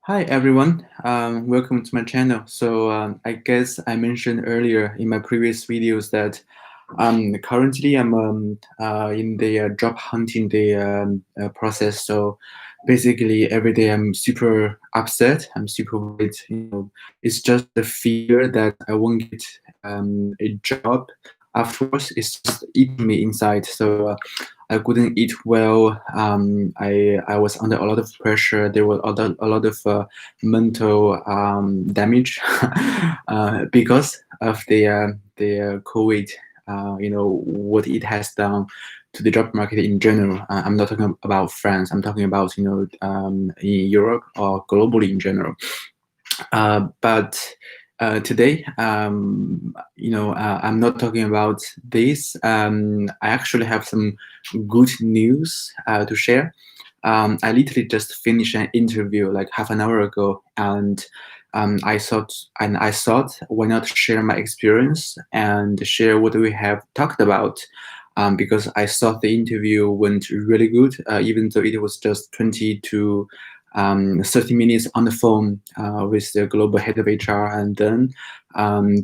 Hi everyone, welcome to my channel. I guess I mentioned earlier in my previous videos that currently I'm in the job hunting process. So basically every day I'm super upset. I'm super worried. It's just the fear that I won't get a job afterwards. It's just eating me inside. I couldn't eat well. I was under a lot of pressure. There was a lot of mental damage because of the COVID. What it has done to the job market in general. I'm not talking about France. I'm talking about in Europe or globally in general. But today, I'm not talking about this. I actually have some good news to share. I literally just finished an interview like half an hour ago, and I thought, why not share my experience and share what we have talked about. Because I thought the interview went really good, even though it was just 20 to 30 minutes on the phone with the global head of HR, and then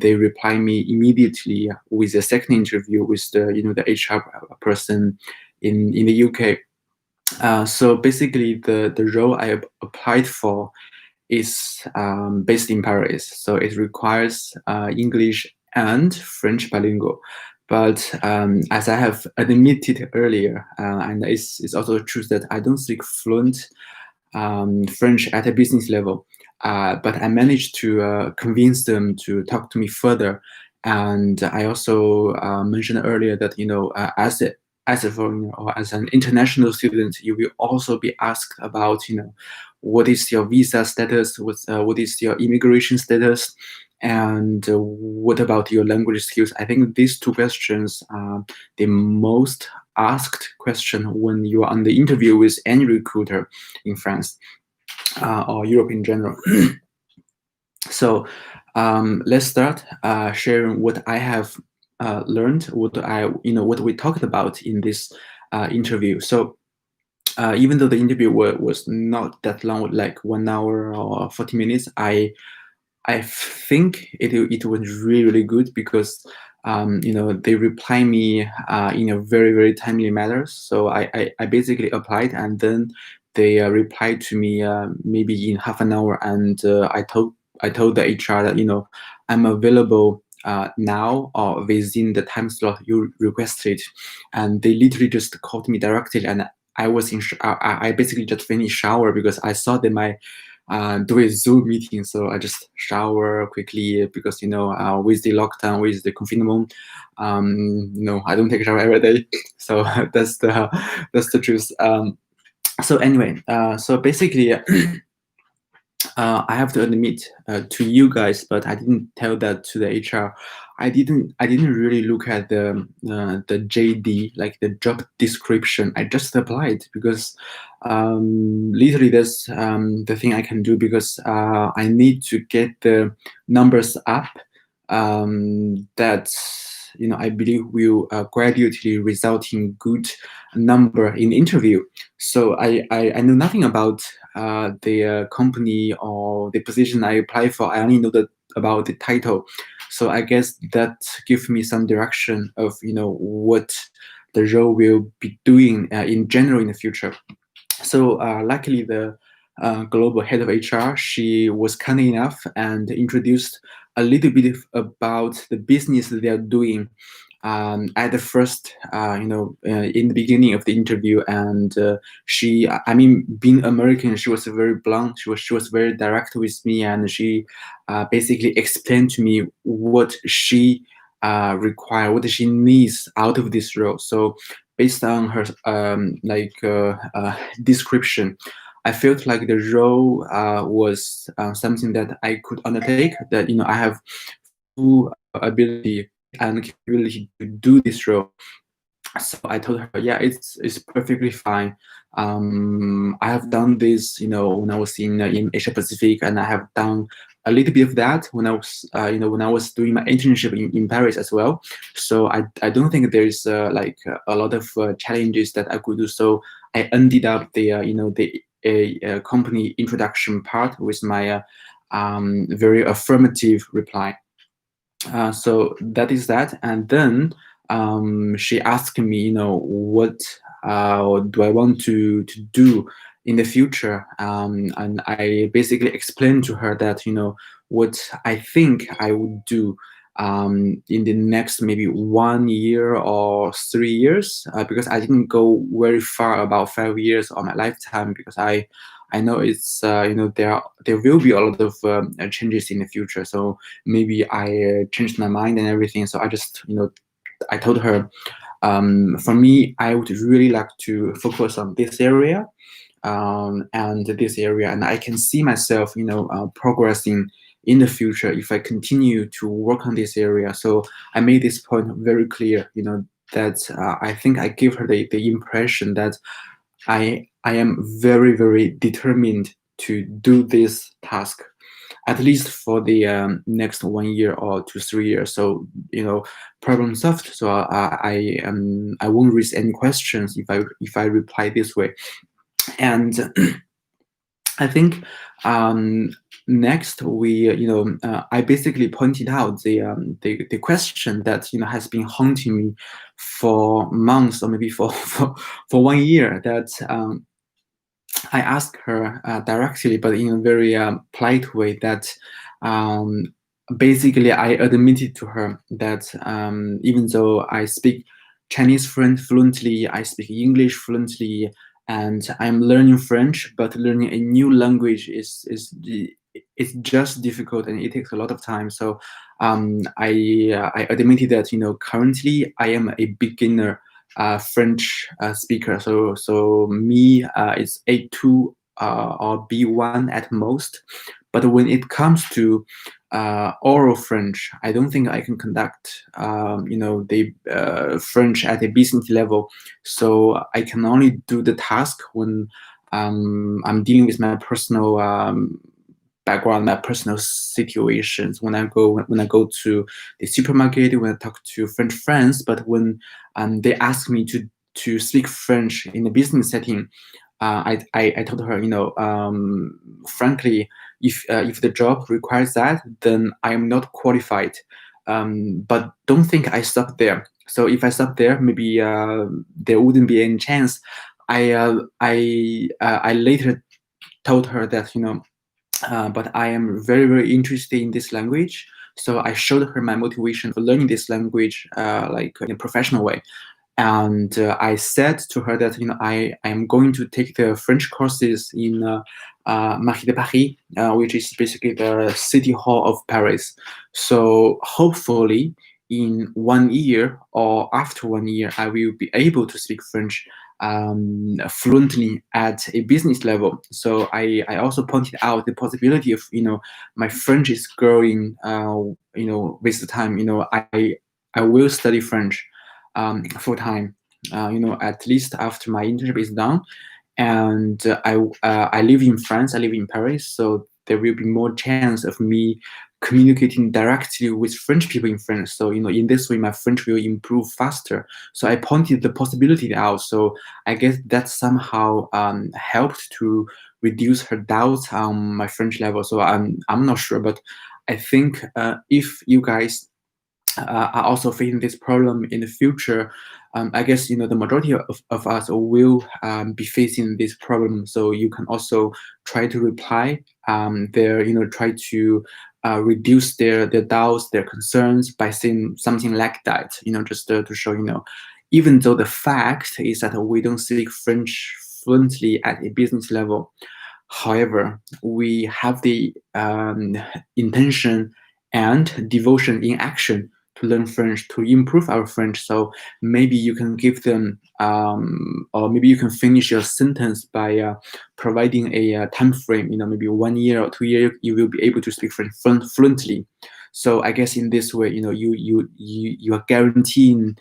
they reply me immediately with a second interview with the HR person in the UK. So basically, the role I applied for is based in Paris, so it requires English and French bilingual. But as I have admitted earlier, and it's also true that I don't speak fluent French at a business level. But I managed to convince them to talk to me further. And I also mentioned earlier that as a foreigner or as an international student, you will also be asked about what is your visa status, what is your immigration status, and what about your language skills. I think these two questions are the most asked question when you are on the interview with any recruiter in France or Europe in general. So let's start sharing what I have learned, what we talked about in this interview. So even though the interview was not that long, like 1 hour or 40 minutes, I think it was really good because they reply me in a very timely manner. So I basically applied, and then they replied to me maybe in half an hour, and I told the HR that I'm available now or within the time slot you requested, and they literally just called me directly, and I was I basically just finished shower because I saw that my do a Zoom meeting. So I just shower quickly because with the lockdown, with the confinement, I don't take a shower every day. So that's the truth. So anyway, so basically. I have to admit to you guys, but I didn't tell that to the HR. I didn't really look at the JD, like the job description. I just applied because literally that's the thing I can do, because I need to get the numbers up that I believe will gradually result in good number in interview. So I know nothing about the company or the position I apply for. I only know about the title. So I guess that gives me some direction of what the role will be doing in general in the future. So luckily the global head of HR, she was kind enough and introduced a little bit about the business they are doing at the first, in the beginning of the interview. And I mean, being American, she was very blunt. She was very direct with me, and she basically explained to me what she what she needs out of this role. So based on her description, I felt like the role was something that I could undertake. That I have full ability and capability to do this role. So I told her, yeah, it's perfectly fine. I have done this, when I was in Asia Pacific, and I have done a little bit of that when I was doing my internship in Paris as well. So I don't think there's a lot of challenges that I could do. So I ended up the a company introduction part with my very affirmative reply. So that is that. And then she asked me, what do I want to do in the future? And I basically explained to her that, what I think I would do in the next maybe 1 year or 3 years, because I didn't go very far about 5 years of my lifetime, because I know it's there will be a lot of changes in the future. So maybe I changed my mind and everything. So I just I told her, for me, I would really like to focus on this area, and this area, and I can see myself progressing in the future if I continue to work on this area. So I made this point very clear, that I think I gave her the impression that I am very, very determined to do this task, at least for the next 1 year or 2, 3 years. So problem solved. So I won't raise any questions if I reply this way. And I think next we I basically pointed out the question that has been haunting me for months, or maybe for 1 year, that I asked her directly, but in a very polite way, that basically I admitted to her that even though I speak Chinese fluently, I speak English fluently, and I'm learning French, but learning a new language it's just difficult, and it takes a lot of time. So I admitted that currently I am a beginner French speaker. So me, it's A2 or B1 at most. But when it comes to oral French, I don't think I can conduct the French at a business level. So I can only do the task when I'm dealing with my personal background, my personal situations, when I go to the supermarket, when I talk to French friends. But when they ask me to speak French in a business setting, I told her, frankly, if the job requires that, then I am not qualified. But don't think I stop there. So if I stop there, maybe there wouldn't be any chance. I later told her that but I am very, very interested in this language. So I showed her my motivation for learning this language, like in a professional way. And I said to her that I am going to take the French courses in Mairie de Paris, which is basically the city hall of Paris. So hopefully in 1 year or after 1 year, I will be able to speak French fluently at a business level. So I also pointed out the possibility of my French is growing with the time. I will study French full time. At least after my internship is done, and I live in France. I live in Paris, so there will be more chance of me communicating directly with French people in France. So in this way, my French will improve faster. So I pointed the possibility out. So I guess that somehow helped to reduce her doubts on my French level. So I'm not sure, but I think if you guys are also facing this problem in the future, I guess the majority of us will be facing this problem. So you can also try to reply there, try to reduce their doubts, their concerns by saying something like that, just to show, even though the fact is that we don't speak French fluently at a business level, however, we have the intention and devotion in action to learn French, to improve our French. So maybe you can give them, or maybe you can finish your sentence by providing a time frame. Maybe 1 year or 2 years, you will be able to speak French fluently. So I guess in this way, you are guaranteeing,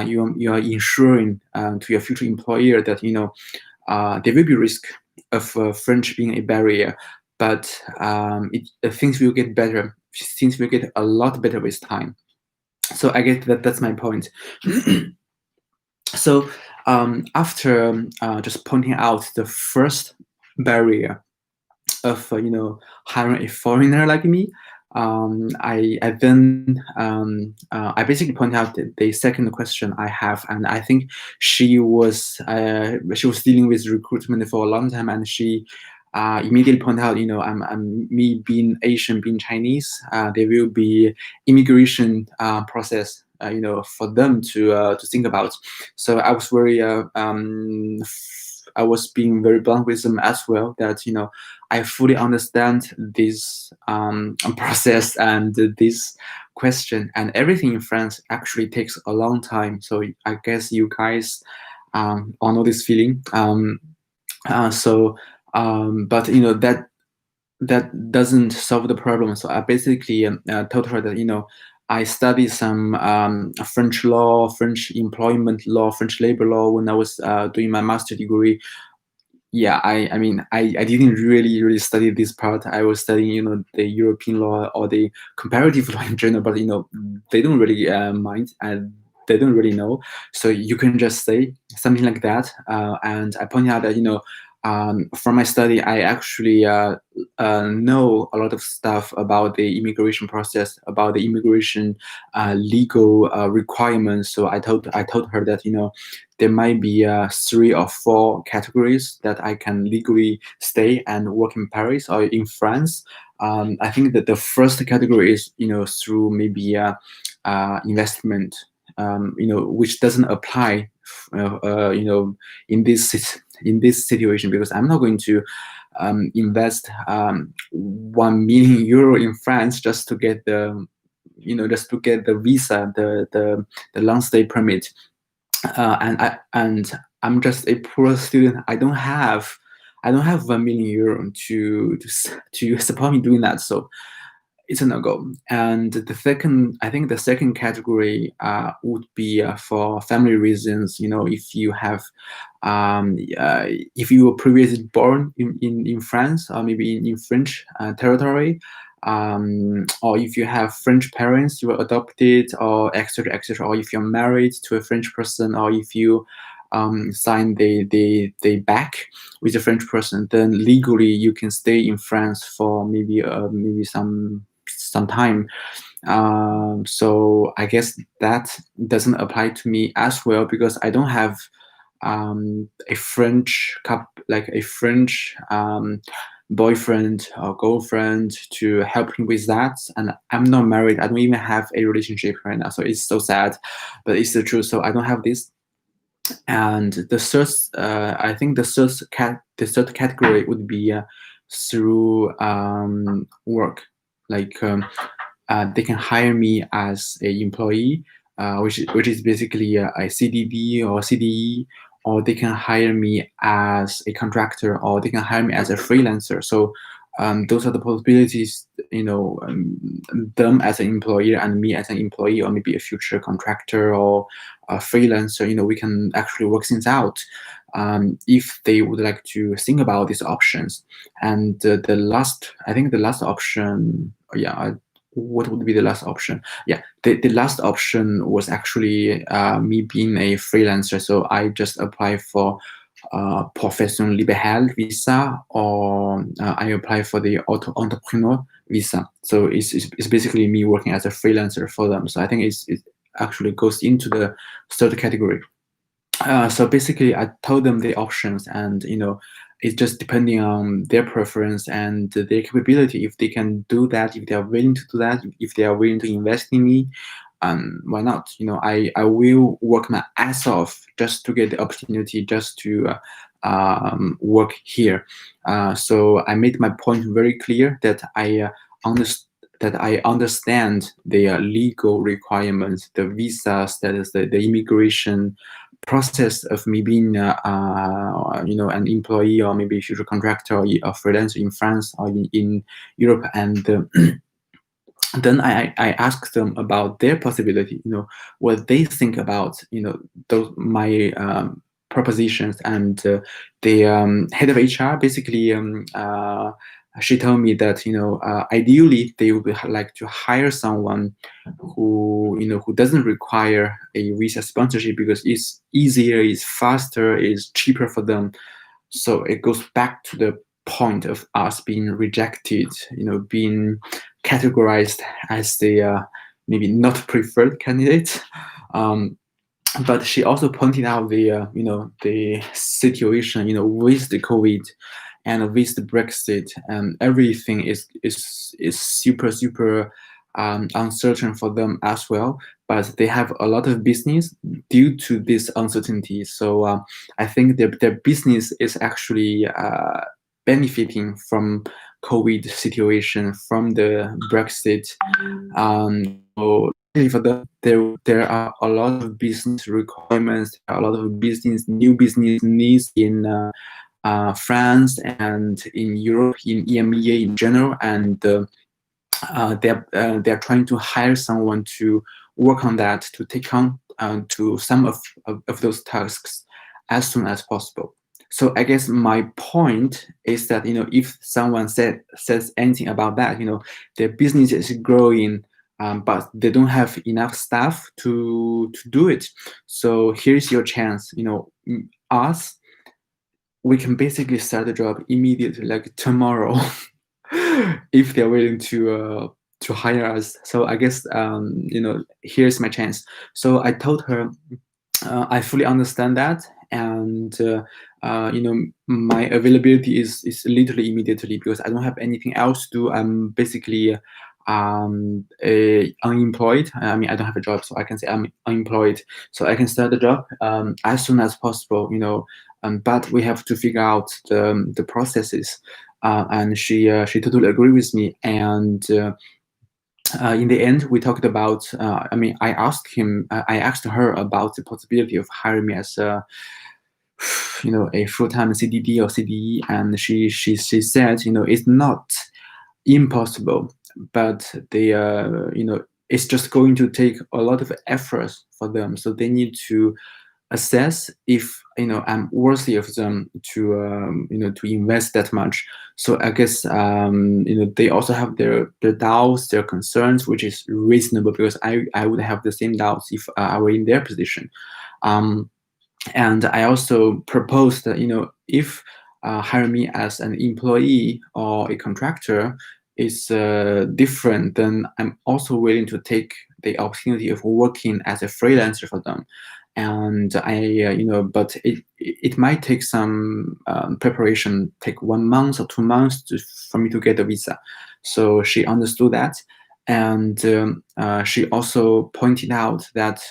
you are ensuring to your future employer that there will be risk of French being a barrier, but things will get better. Things will get a lot better with time. So I guess that's my point. So after just pointing out the first barrier of hiring a foreigner like me. I then I basically point out the second question I have, and I think she was dealing with recruitment for a long time, and she immediately point out, I'm me being Asian, being Chinese, there will be immigration process, for them to think about. So I was very I was being very blunt with them as well, that I fully understand this process and this question, and everything in France actually takes a long time. So I guess you guys all know this feeling. But that doesn't solve the problem. So I basically told her that I studied some French law, French employment law, French labor law when I was doing my master degree. Yeah, I mean, I didn't really study this part. I was studying the European law or the comparative law in general, but they don't really mind, and they don't really know. So you can just say something like that, and I point out that from my study, I actually know a lot of stuff about the immigration process, about the immigration legal requirements. So I told her that there might be 3 or 4 categories that I can legally stay and work in Paris or in France. I think that the first category is through maybe investment, which doesn't apply, in this situation, because I'm not going to invest 1 million euro in France just to get the visa, the long stay permit, and I'm just a poor student. I don't have 1 million euro to support me doing that. So it's a no-go. And I think the second category would be for family reasons. If you have, if you were previously born in France, or maybe in French territory, or if you have French parents, you were adopted, or etc., etc., or if you're married to a French person, or if you sign the back with a French person, then legally you can stay in France for maybe some time. So I guess that doesn't apply to me as well, because I don't have a French boyfriend or girlfriend to help me with that, and I'm not married. I don't even have a relationship right now, so it's so sad, but it's the truth. So I don't have this. And the third, I think the third category would be through work, like they can hire me as a employee, which is basically a CDD or CDE, or they can hire me as a contractor, or they can hire me as a freelancer. So those are the possibilities, them as an employer and me as an employee, or maybe a future contractor or a freelancer. We can actually work things out if they would like to think about these options. And I think the last option, what would be the last option? Yeah, the last option was actually me being a freelancer. So I just apply for profession libérale visa, or I apply for the auto entrepreneur visa. So it's basically me working as a freelancer for them. So I think it actually goes into the third category. So basically, I told them the options, and it's just depending on their preference and their capability. If they can do that, if they are willing to do that, if they are willing to invest in me, why not? I will work my ass off just to get the opportunity, just to work here. So I made my point very clear that I understand the legal requirements, the visa status, the immigration process of me being an employee, or maybe a future contractor or a freelancer in France or in Europe. And then I asked them about their possibility, what they think about my propositions. And the head of HR basically she told me that ideally they would like to hire someone who doesn't require a visa sponsorship, because it's easier, it's faster, it's cheaper for them. So it goes back to the point of us being rejected, being categorized as the maybe not preferred candidate. But she also pointed out the situation with the COVID and with the Brexit, and everything is super uncertain for them as well. But they have a lot of business due to this uncertainty. So I think their business is actually benefiting from COVID situation, from the Brexit. So for them, there are a lot of business requirements, a lot of new business needs in France and in Europe, in EMEA in general, and they're trying to hire someone to work on that, to take on to some of those tasks as soon as possible. So I guess my point is that if someone says anything about that, their business is growing, but they don't have enough staff to do it. So here's your chance. Us, we can basically start the job immediately, like tomorrow, if they're willing to hire us. So I guess here's my chance. So I told her I fully understand that, and my availability is literally immediately, because I don't have anything else to do. I'm basically unemployed. I mean, I don't have a job, so I can say I'm unemployed. So I can start the job as soon as possible. But we have to figure out the processes. And she totally agreed with me. And in the end, we talked about. I asked her about the possibility of hiring me as a full-time CDD or CDE, and she said, it's not impossible, but they it's just going to take a lot of effort for them. So they need to assess if I'm worthy of them to to invest that much. So I guess they also have their doubts, their concerns, which is reasonable, because I would have the same doubts if I were in their position. And I also proposed that if hire me as an employee or a contractor is different, then I'm also willing to take the opportunity of working as a freelancer for them. And but it might take some preparation, take 1 month or 2 months for me to get a visa. So she understood that, and she also pointed out that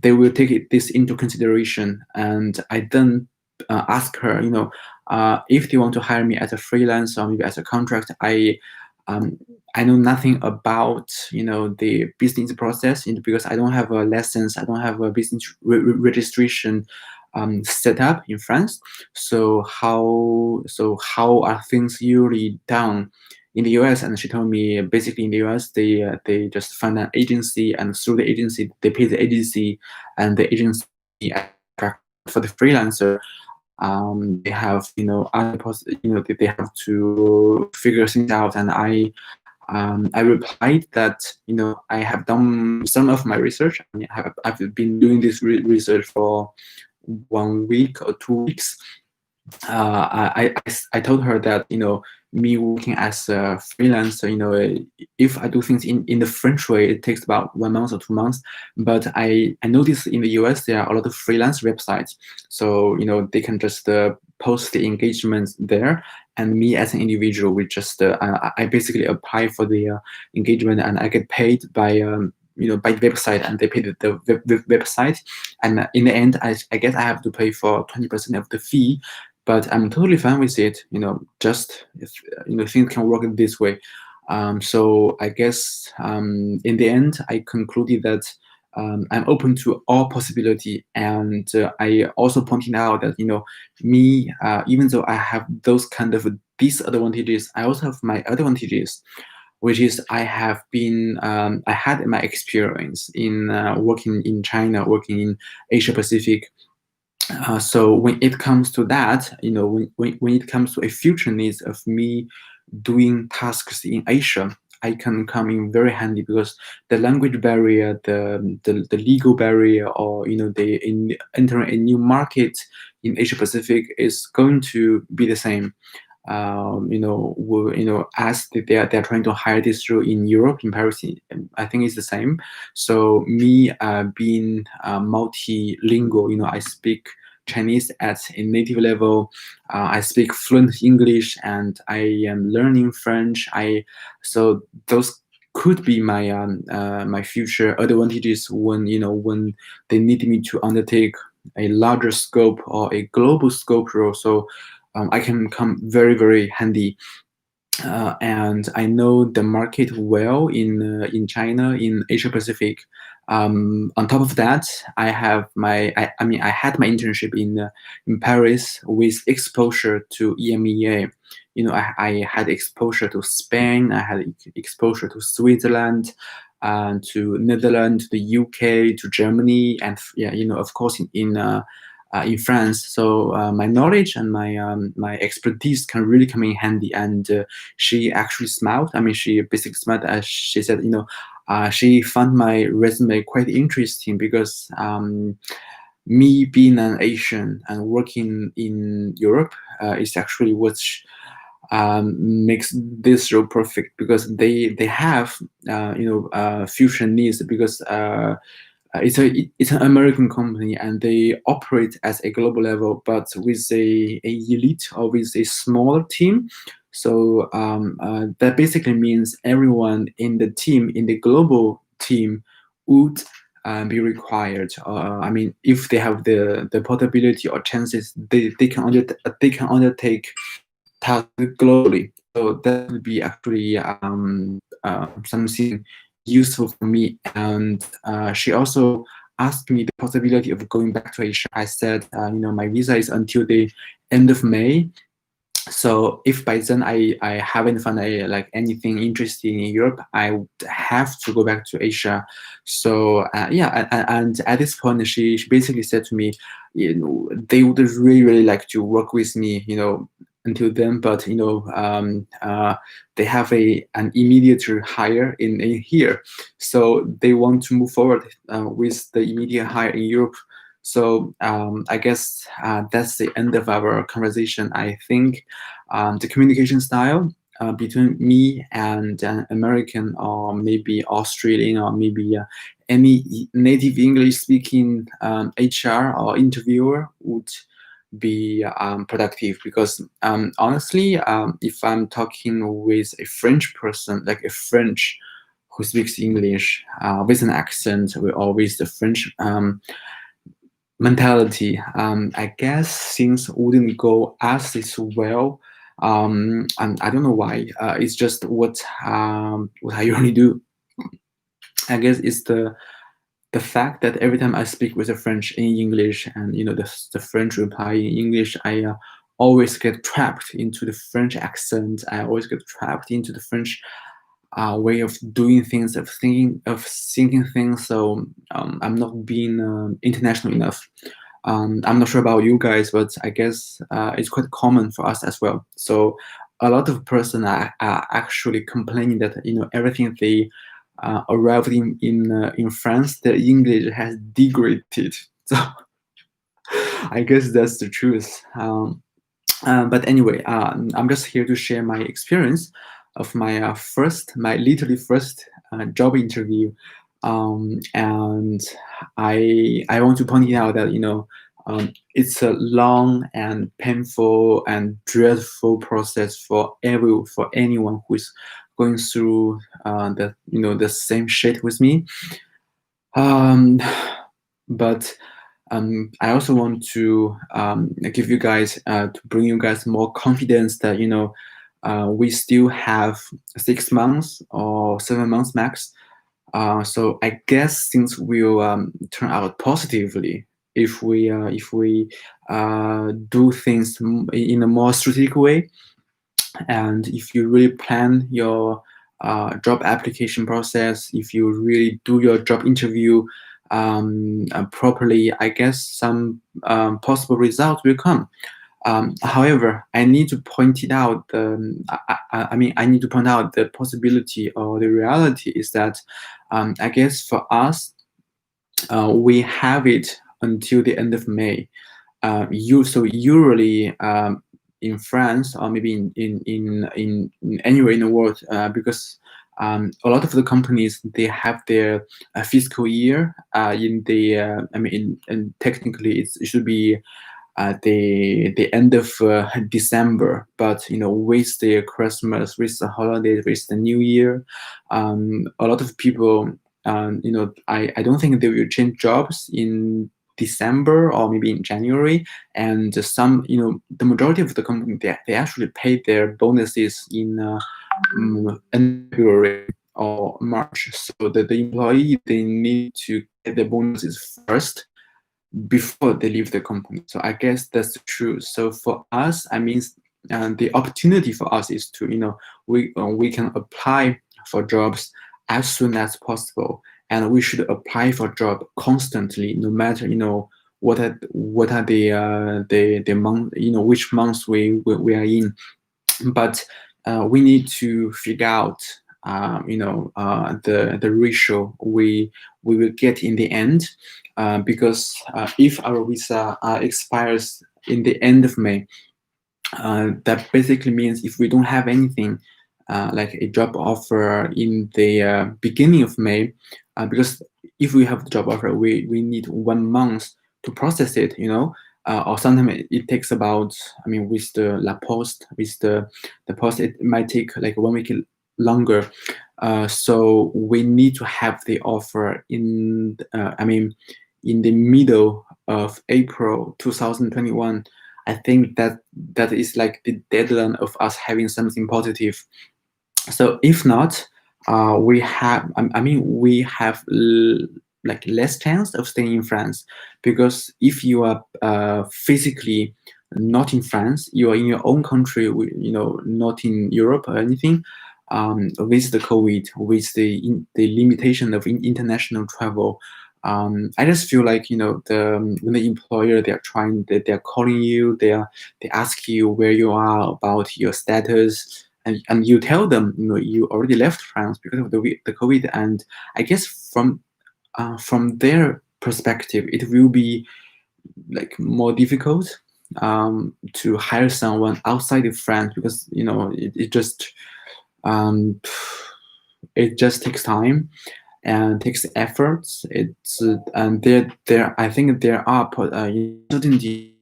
they will take this into consideration. And I then ask her, if they want to hire me as a freelancer or maybe as a contract. I know nothing about the business process, because I don't have a license, I don't have a business registration set up in France. So how are things usually done in the US? And she told me basically in the US they just find an agency, and through the agency they pay the agency, and the agency for the freelancer. They have they have to figure things out. And I replied that I have done some of my research. I mean, I've been doing this research for 1 week or 2 weeks. I told her that me working as a freelancer, if I do things in the French way, it takes about 1 month or 2 months. But I noticed in the US there are a lot of freelance websites, so they can just post the engagements there, and me as an individual, we just I basically apply for the engagement, and I get paid by by the website, and they pay the website. And in the end, I guess I have to pay for 20% of the fee. But I'm totally fine with it. Just if things can work this way. So I guess in the end, I concluded that I'm open to all possibility. And I also pointed out that me, even though I have those kind of disadvantages, I also have my advantages, which is I had my experience in working in China, working in Asia Pacific. So when it comes to that, when it comes to a future needs of me doing tasks in Asia, I can come in very handy because the language barrier, the legal barrier, or the in entering a new market in Asia Pacific is going to be the same. As they're trying to hire this role in Europe, in Paris, I think it's the same. So me being multilingual, I speak Chinese at a native level. I speak fluent English, and I am learning French. So those could be my future advantages when they need me to undertake a larger scope or a global scope role. So I can come very, very handy. And I know the market well in China, in Asia Pacific. On top of that, I have I had my internship in Paris with exposure to EMEA. I had exposure to Spain. I had exposure to Switzerland, to Netherlands, to the UK, to Germany, and of course in France. So my knowledge and my expertise can really come in handy. And she actually smiled. I mean, she basically smiled as she said, she found my resume quite interesting because me being an Asian and working in Europe is actually what makes this role perfect, because they have future needs, because it's an American company and they operate at a global level, but with a elite or with a smaller team. So that basically means everyone in the team, in the global team, would be required. I mean, if they have the possibility or chances, they can undertake tasks globally. So that would be actually something useful for me. And she also asked me the possibility of going back to Asia. I said, my visa is until the end of May. So if by then I haven't found anything interesting in Europe, I would have to go back to Asia. So and at this point, she basically said to me, they would really, really like to work with me, until then, but they have an immediate hire in here, so they want to move forward with the immediate hire in Europe. So I guess that's the end of our conversation. I think the communication style between me and an American, or maybe Australian, or maybe any native English speaking HR or interviewer would be productive, because honestly, if I'm talking with a French person, like a French who speaks English with an accent, or with the French mentality, I guess things wouldn't go as this well. And I don't know why. It's just what I usually do. I guess it's the fact that every time I speak with a French in English, and the French reply in English, I always get trapped into the French accent. I always get trapped into the French way of doing things, of thinking things. So I'm not being international enough. I'm not sure about you guys, but I guess it's quite common for us as well. So a lot of person are actually complaining that everything they arrived in France, the English has degraded. So I guess that's the truth. But anyway, I'm just here to share my experience of my literally first job interview, and I want to point it out that it's a long and painful and dreadful process for anyone who is going through the same shit with me. But I also want to give you guys to bring you guys more confidence that we still have 6 months or 7 months max. So I guess things will turn out positively if we do things in a more strategic way, and if you really plan your job application process, if you really do your job interview properly, I guess some possible results will come. However, I need to point it out. I mean, I need to point out the possibility or the reality is that I guess for us, we have it until the end of May. So usually in France or maybe in anywhere in the world, because a lot of the companies they have their fiscal year in the I mean, and technically it should be the end of December, but with the Christmas, with the holiday, with the New Year, a lot of people, I don't think they will change jobs in December or maybe in January, and some, the majority of the company they actually pay their bonuses in end February or March, so that the employee they need to get the bonuses first before they leave the company. So I guess that's true. So for us, I mean, the opportunity for us is to, we can apply for jobs as soon as possible, and we should apply for job constantly, no matter what are the month, which months we are in. But we need to figure out the ratio we will get in the end, because if our visa expires in the end of May, that basically means if we don't have anything like a job offer in the beginning of May, because if we have the job offer, we need 1 month to process it, or sometimes it takes about, I mean, with the La Poste, with the post, it might take like 1 week longer. So we need to have the offer in, I mean, in the middle of April 2021. I think that is like the deadline of us having something positive. So if not, we have, I mean, we have like less chance of staying in France, because if you are physically not in France, you are in your own country, not in Europe or anything. With the COVID, with the limitation of international travel, I just feel like when the employer they're calling you, they ask you where you are, about your status, and you tell them you already left France because of the COVID. And I guess from their perspective, it will be like more difficult to hire someone outside of France, because um, it just takes time and takes efforts. It's and there I think there are certainty.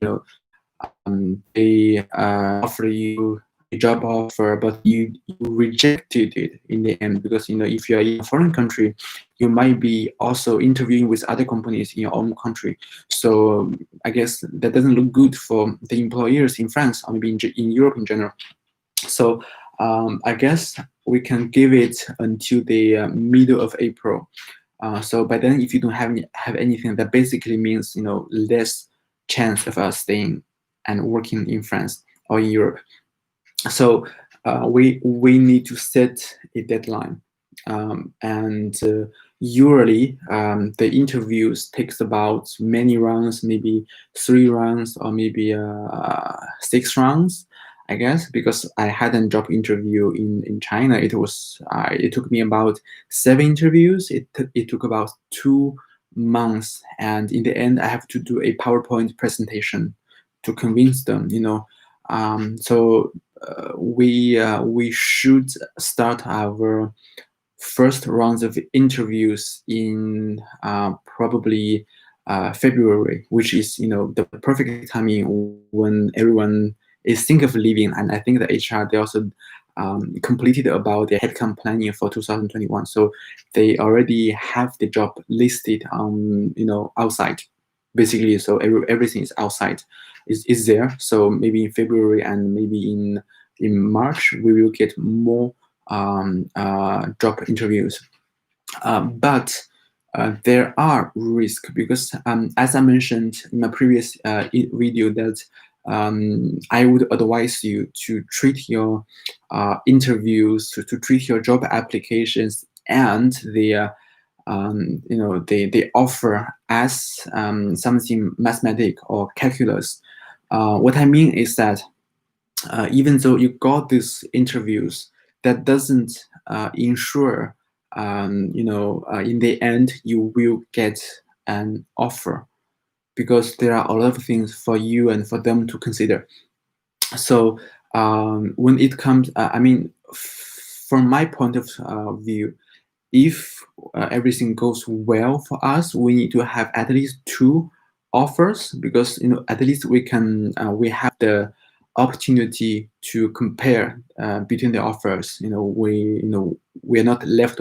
They offer you a job offer, but you rejected it in the end, because if you are in a foreign country, you might be also interviewing with other companies in your own country. So I guess that doesn't look good for the employers in France or maybe in Europe in general. So I guess we can give it until the middle of April. So by then, if you don't have anything, that basically means less chance of us staying and working in France or in Europe. So we need to set a deadline, and usually the interviews takes about many rounds, maybe 3 rounds or maybe 6 rounds. I guess, because I had a job interview in China, it took me about 7 interviews. It took about 2 months, and in the end, I have to do a PowerPoint presentation to convince them. So we should start our first rounds of interviews in probably February, which is the perfect timing when everyone is think of leaving. And I think the HR they also completed about their headcount planning for 2021, so they already have the job listed on outside, basically. So everything is outside, is there. So maybe in February and maybe in March we will get more job interviews. But there are risks, because as I mentioned in my previous video, that I would advise you to treat your interviews, to treat your job applications and the the offer as something mathematic or calculus. What I mean is that even though you got these interviews, that doesn't ensure, in the end you will get an offer, because there are a lot of things for you and for them to consider. So when it comes, from my point of view, if everything goes well for us, we need to have at least two offers, because at least we have the opportunity to compare between the offers. We are not left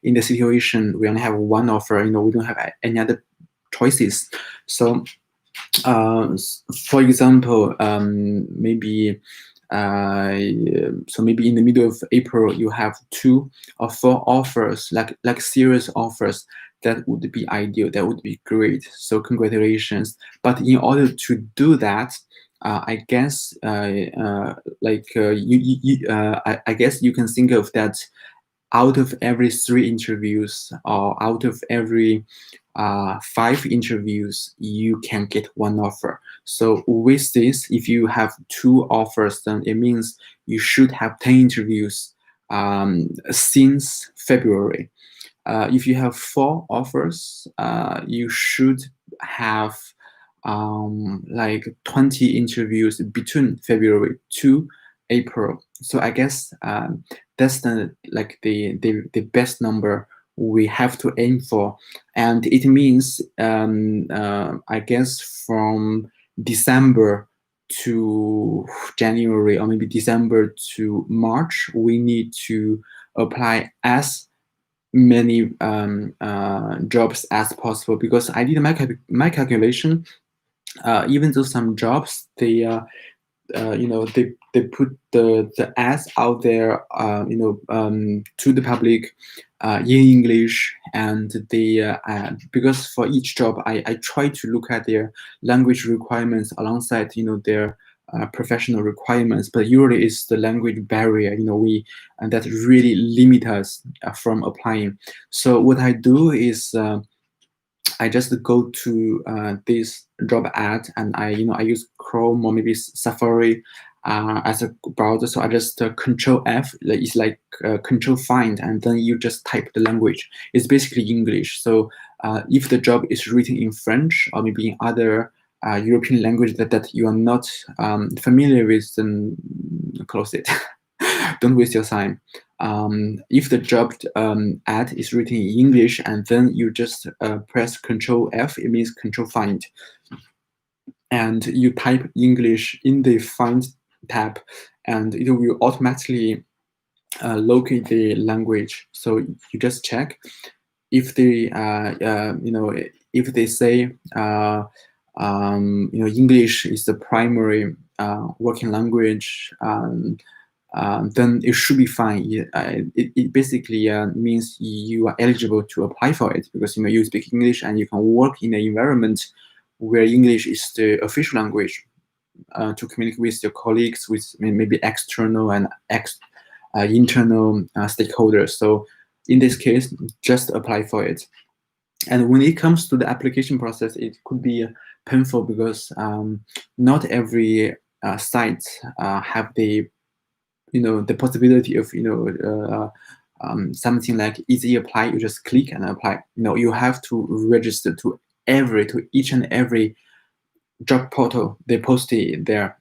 in the situation we only have one offer. We don't have any other choices. So for example, maybe maybe in the middle of April you have 2 or 4 offers, like serious offers. That would be ideal. That would be great. So congratulations. But in order to do that, I guess I guess you can think of that out of every 3 interviews, or out of every 5 interviews, you can get 1 offer. So with this, if you have 2 offers, then it means you should have 10 interviews since February. If you have 4 offers, you should have like 20 interviews between February to April. So I guess that's the best number we have to aim for, and it means I guess from December to January, or maybe December to March, we need to apply as many jobs as possible, because I did my calculation. Even though some jobs they put the ads out there to the public in English, and because for each job I try to look at their language requirements alongside their professional requirements, but usually it's the language barrier and that really limit us from applying. So what I do is I just go to this job ad, and I use Chrome or maybe Safari as a browser. So I just Control F, it's like Control Find, and then you just type the language. It's basically English. So if the job is written in French or maybe in other European language that you are not familiar with, then close it. Don't waste your time. If the job ad is written in English, and then you just press Control F, it means Control Find, and you type English in the Find tab, and it will automatically locate the language. So you just check if they if they say English is the primary working language. Then it should be fine. It basically means you are eligible to apply for it, because you speak English and you can work in an environment where English is the official language to communicate with your colleagues, with maybe external and internal stakeholders. So in this case, just apply for it. And when it comes to the application process, it could be painful, because not every site have the possibility of something like easy apply. You just click and apply. You have to register to each and every job portal they posted there.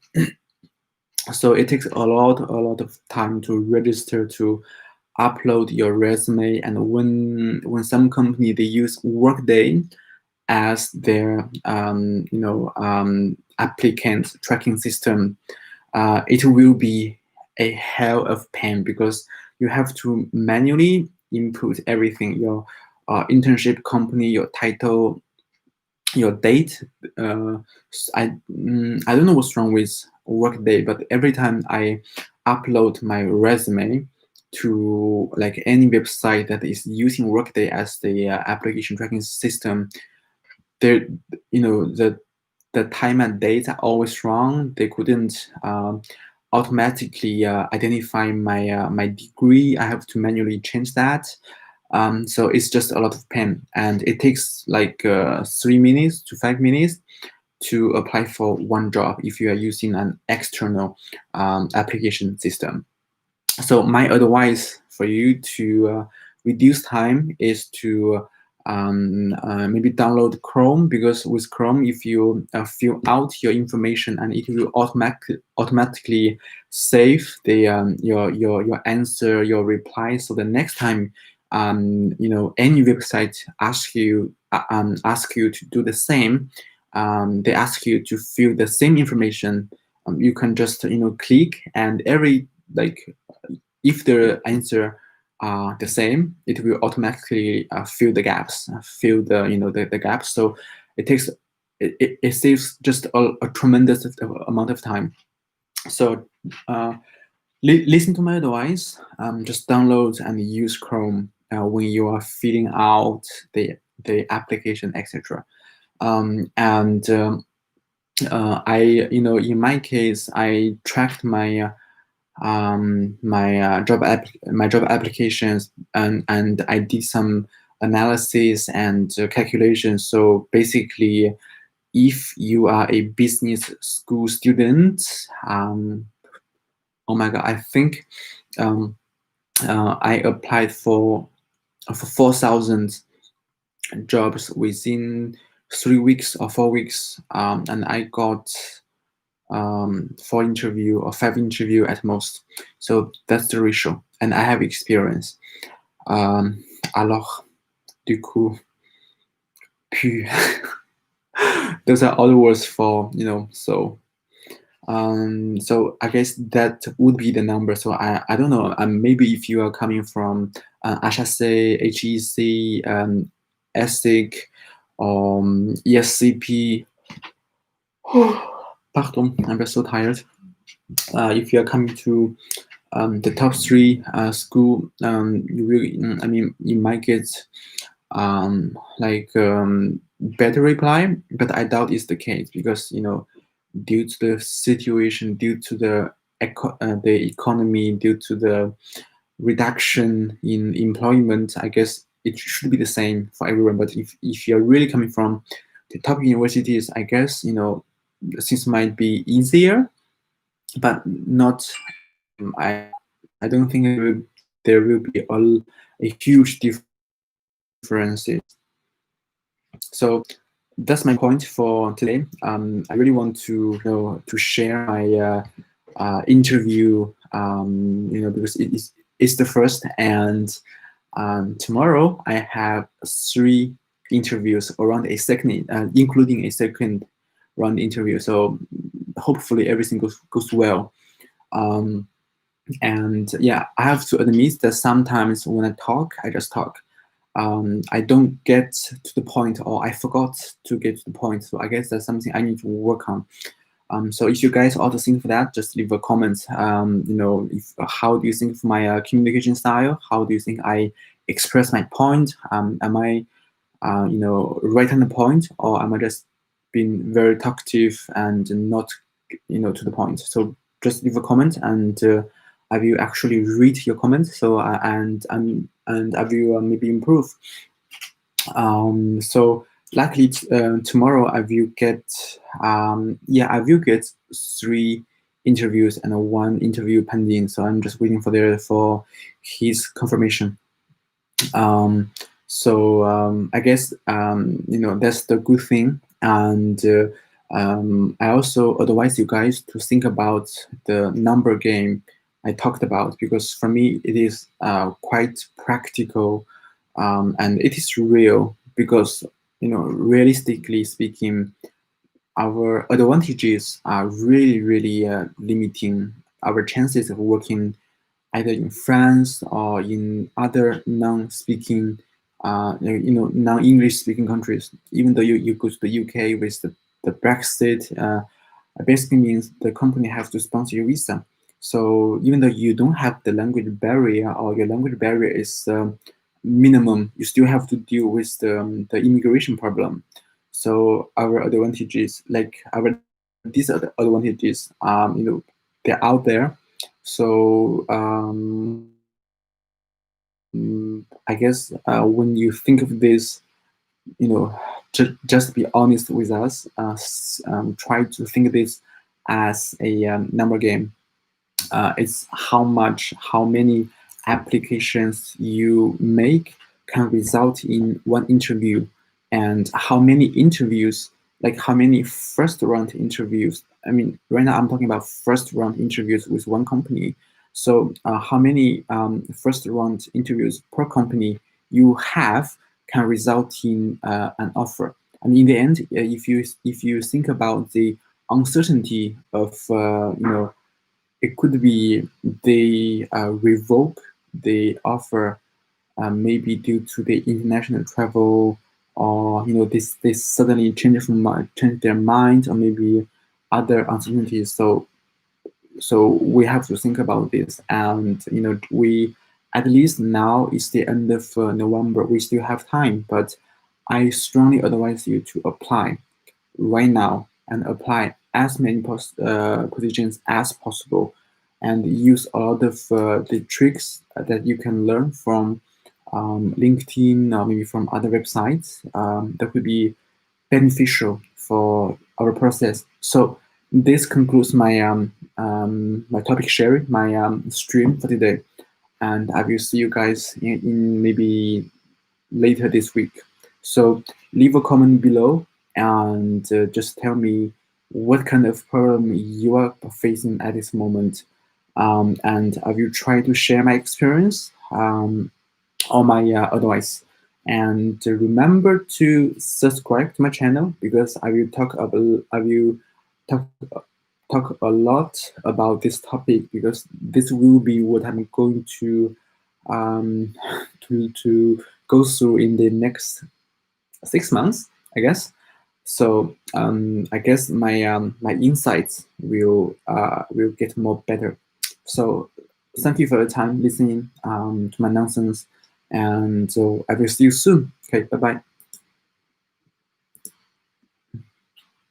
So it takes a lot of time to register, to upload your resume. And when some company, they use Workday as their applicant tracking system, it will be a hell of pain, because you have to manually input everything: your internship company, your title, your date. I don't know what's wrong with Workday, but every time I upload my resume to like any website that is using Workday as the application tracking system, there the time and date are always wrong. They couldn't automatically identify my degree. I have to manually change that. So it's just a lot of pain, and it takes like 3 minutes to 5 minutes. to apply for one job if you are using an external application system. So my advice for you to reduce time is to maybe download Chrome, because with Chrome, if you fill out your information, and it will automatically save the your answer, your reply. So the next time any website ask you to do the same, they ask you to fill the same information, you can just click, and every if the answer are the same, it will automatically fill the gaps, fill the gaps. So it saves just a tremendous amount of time. So listen to my advice. Just download and use Chrome when you are filling out the application, etc. I in my case, I tracked my my job applications, and I did some analysis and calculations. So basically, if you are a business school student, oh my god, I think I applied for 4,000 jobs within 3 weeks or 4 weeks, and I got 4 interview or 5 interview at most. So that's the ratio, and I have experience. Alors, du coup, puis, those are other words for so. So I guess that would be the number. So I don't know. Maybe if you are coming from HSC, HEC, ESSEC, ESCP. Pardon, I'm just so tired. If you are coming to the top 3 school, you really, you might get better reply, but I doubt it's the case, because due to the situation, due to the economy, due to the reduction in employment, I guess it should be the same for everyone. But if you're really coming from the top universities, I guess things might be easier, but not. I don't think there will be a huge differences. So that's my point for today. I really want to to share my interview, because it's the first, and tomorrow I have 3 interviews around a second, including a second round interview. So hopefully everything goes well. And yeah, I have to admit that sometimes when I talk, I just talk. I don't get to the point, or I forgot to get to the point. So I guess that's something I need to work on. So if you guys also think of that, just leave a comment. How do you think of my communication style? How do you think I express my point? Am I, right on the point, or am I just being very talkative and not, to the point? So just leave a comment, and I will actually read your comment. So and I will maybe improve. So luckily tomorrow I will get I will get 3 interviews and 1 interview pending. So I'm just waiting for his confirmation. I guess that's the good thing. And I also advise you guys to think about the number game I talked about, because for me it is quite practical, and it is real, because realistically speaking, our advantages are really limiting our chances of working either in France or in other non-speaking, non-English speaking countries. Even though you go to the UK with the Brexit, basically means the company has to sponsor your visa. So even though you don't have the language barrier, or your language barrier is minimum, you still have to deal with the immigration problem. So our advantages, like our disadvantages, they're out there. So I guess when you think of this, just be honest with us. Try to think this as a number game. It's how many applications you make can result in one interview, and how many interviews, like how many first round interviews. I mean, right now I'm talking about first round interviews with one company. So how many first round interviews per company you have can result in an offer. And in the end, if you think about the uncertainty of it could be they revoke the offer, maybe due to the international travel, or they suddenly change their mind, or maybe other uncertainties. So we have to think about this, and we, at least now it's the end of November, we still have time, but I strongly advise you to apply right now and apply as many positions as possible, and use a lot of the tricks that you can learn from LinkedIn, or maybe from other websites, that would be beneficial for our process. So this concludes my topic sharing, my stream for today, and I will see you guys in maybe later this week. So leave a comment below, and just tell me what kind of problem you are facing at this moment. And I will try to share my experience, or my advice. And remember to subscribe to my channel, because I will talk talk a lot about this topic, because this will be what I'm going um, to go through in the next 6 months, I guess. So I guess my insights will get more better. So thank you for your time listening to my nonsense, and so I will see you soon. Okay, bye bye.